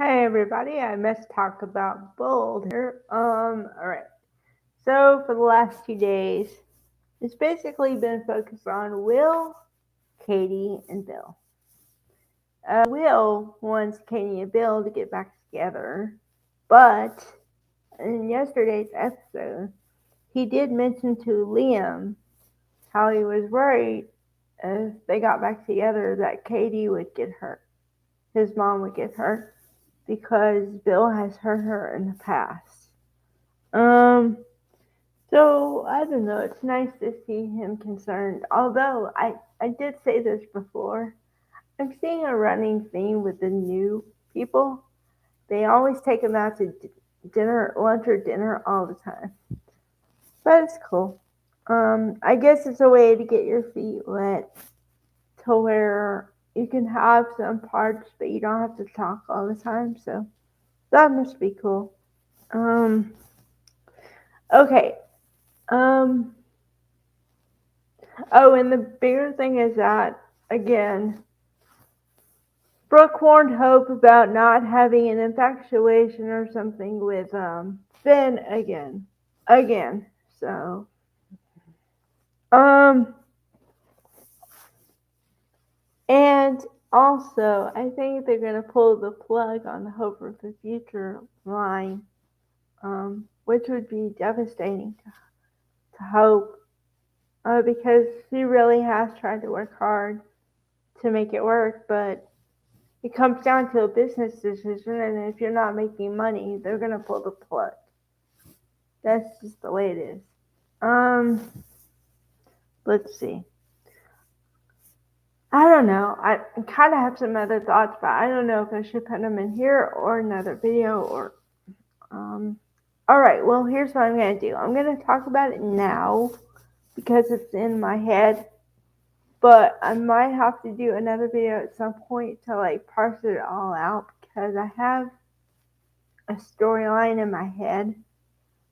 Hi everybody, I must talk about Bold here. Alright. So for the last 2 days, it's basically been focused on Will, Katie, and Bill. Will wants Katie and Bill to get back together, but in yesterday's episode, he did mention to Liam how he was worried if they got back together that Katie would get hurt. His mom would get hurt because Bill has hurt her in the past. Um, so I don't know. It's nice to see him concerned. Although I did say this before, I'm seeing a running theme with the new people. They always take them out to dinner, lunch or dinner all the time. But it's cool. I guess it's a way to get your feet wet to where you can have some parts, but you don't have to talk all the time. So that must be cool. Um, okay. Um, Oh, and the bigger thing is that, again, Brooke warned Hope about not having an infatuation or something with Finn again. Again. So, um, and also, I think they're going to pull the plug on the Hope for the Future line, which would be devastating to Hope because she really has tried to work hard to make it work, but it comes down to a business decision, and if you're not making money, they're gonna pull the plug. That's just the way it is. Um, let's see. I don't know. I kind of have some other thoughts, but I don't know if I should put them in here or another video or. Um, all right. Well, here's what I'm gonna do. I'm gonna talk about it now because it's in my head, but I might have to do another video at some point to like parse it all out because I have a storyline in my head,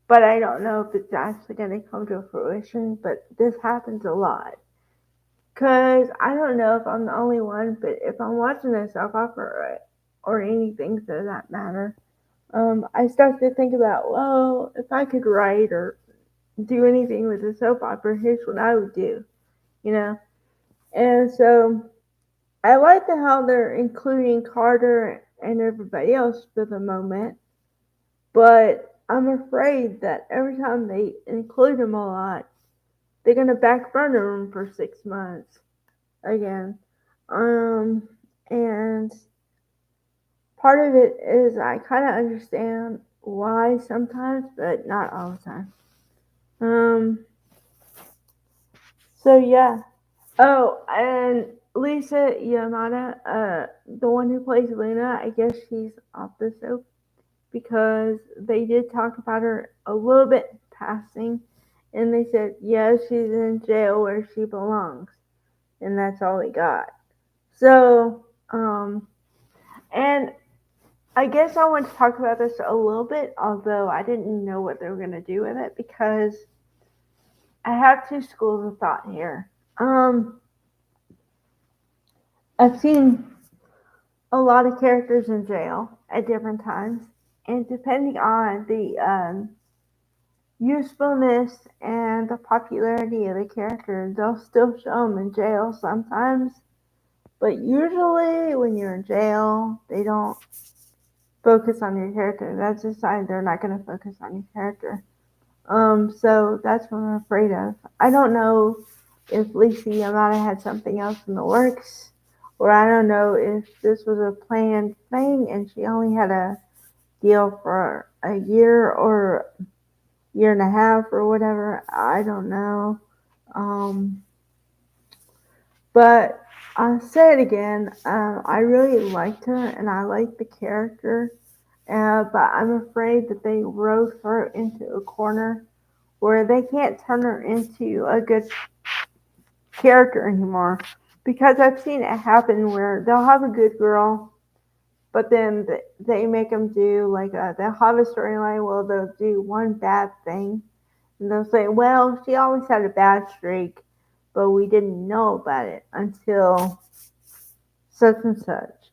but I don't know if it's actually going to come to fruition. But this happens a lot. Because I don't know if I'm the only one, but if I'm watching a soap opera or anything for that matter, I start to think about, well, if I could write or do anything with a soap opera, here's what I would do, you know? And so I like how they're including Carter and everybody else for the moment. But I'm afraid that every time they include him a lot, they're gonna back burner him for 6 months again. Um, and part of it is I kind of understand why sometimes, but not all the time. Um, so yeah. Oh, and Lisa Yamada, the one who plays Luna, I guess she's off the soap because they did talk about her a little bit passing, and they said, yes, she's in jail where she belongs, and that's all we got. So, and I guess I want to talk about this a little bit, although I didn't know what they were going to do with it because I have two schools of thought here. I've seen a lot of characters in jail at different times, and depending on the usefulness and the popularity of the character, they'll still show them in jail sometimes. But usually, when you're in jail, they don't focus on your character. That's a sign they're not going to focus on your character. So that's what I'm afraid of. I don't know if Lisa Yamada had something else in the works, or I don't know if this was a planned thing and she only had a deal for a year or year and a half or whatever. I don't know. Um, but I'll say it again. I really liked her and I liked the character. But I'm afraid that they wrote her into a corner where they can't turn her into a good character anymore. Because I've seen it happen where they'll have a good girl, but then they make them do like they'll have a storyline where they'll do one bad thing, and they'll say, "Well, she always had a bad streak, but we didn't know about it until such and such."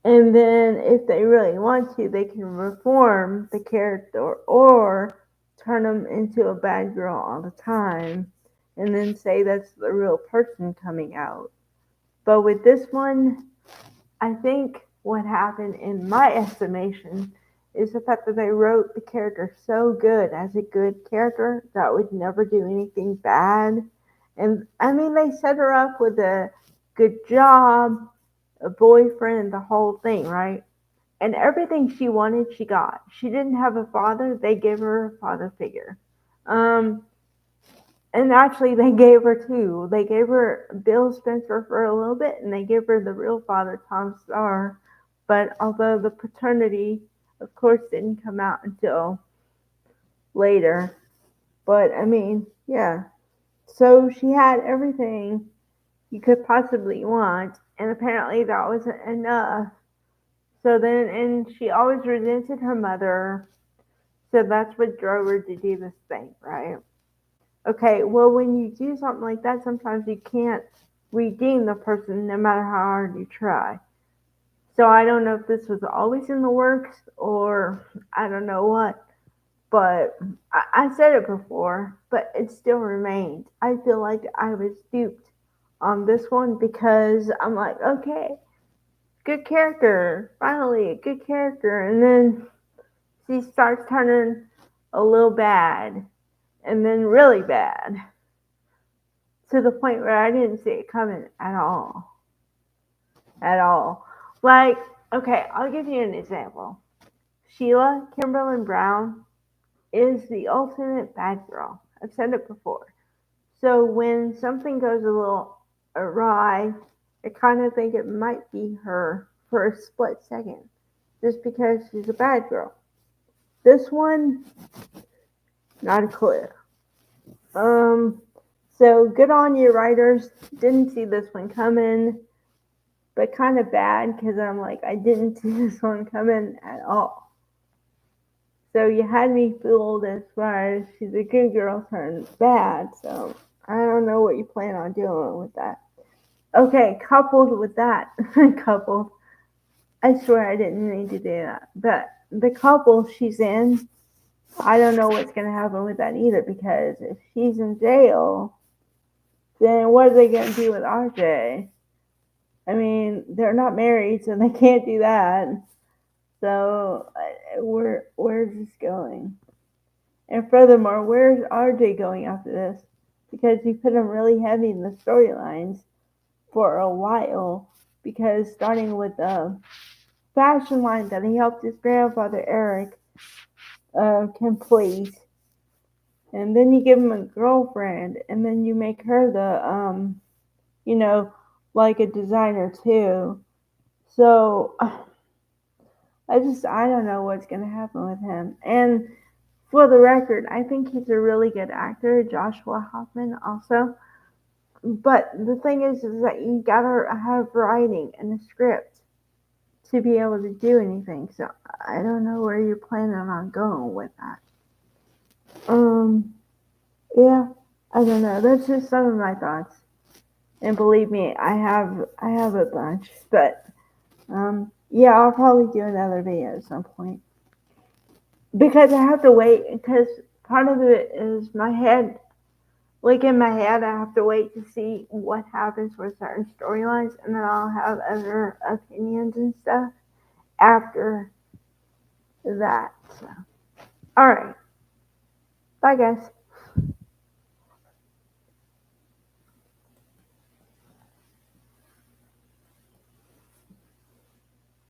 And then if they really want to, they can reform the character or turn them into a bad girl all the time and then say that's the real person coming out. But with this one, I think what happened in my estimation is the fact that they wrote the character so good as a good character that would never do anything bad. And I mean, they set her up with a good job, a boyfriend, the whole thing, right? And everything she wanted, she got. She didn't have a father, they gave her a father figure. Um, and actually, they gave her two. They gave her Bill Spencer for a little bit, and they gave her the real father, Tom Starr. But although the paternity, of course, didn't come out until later. But I mean, yeah. So she had everything you could possibly want, and apparently that wasn't enough. So then, and she always resented her mother. So that's what drove her to do this thing, right? Okay, well, when you do something like that, sometimes you can't redeem the person no matter how hard you try. So I don't know if this was always in the works or I don't know what, but I said it before, but it still remained. I feel like I was duped on this one because I'm like, okay, good character, finally a good character, and then she starts turning a little bad and then really bad to the point where I didn't see it coming at all. At all. Like, okay, I'll give you an example. Sheila Kimberly Brown is the ultimate bad girl. I've said it before. So when something goes a little awry, I kind of think it might be her for a split second, just because she's a bad girl. This one, not a clue. Um, so good on you, writers. Didn't see this one coming, but kind of bad because I'm like, I didn't see this one coming at all. So you had me fooled as far as she's a good girl turned bad. So I don't know what you plan on doing with that. Okay, coupled with that, coupled. I swear I didn't need to do that. But the couple she's in, I don't know what's going to happen with that either because if she's in jail, then what are they going to do with RJ? I mean, they're not married, so they can't do that. So, where's this going? And furthermore, where's RJ going after this? Because he put him really heavy in the storylines for a while. Because starting with the fashion line that he helped his grandfather Eric complete, and then you give him a girlfriend, and then you make her the you know, like a designer too. So I don't know what's gonna happen with him. And for the record, I think he's a really good actor, Joshua Hoffman also. But the thing is that you gotta have writing and a script to be able to do anything. So I don't know where you're planning on going with that. Yeah, I don't know. That's just some of my thoughts. And believe me, I have a bunch, but yeah, I'll probably do another video at some point because I have to wait. Because part of it is my head, like in my head, I have to wait to see what happens with certain storylines, and then I'll have other opinions and stuff after that. So, all right, bye guys.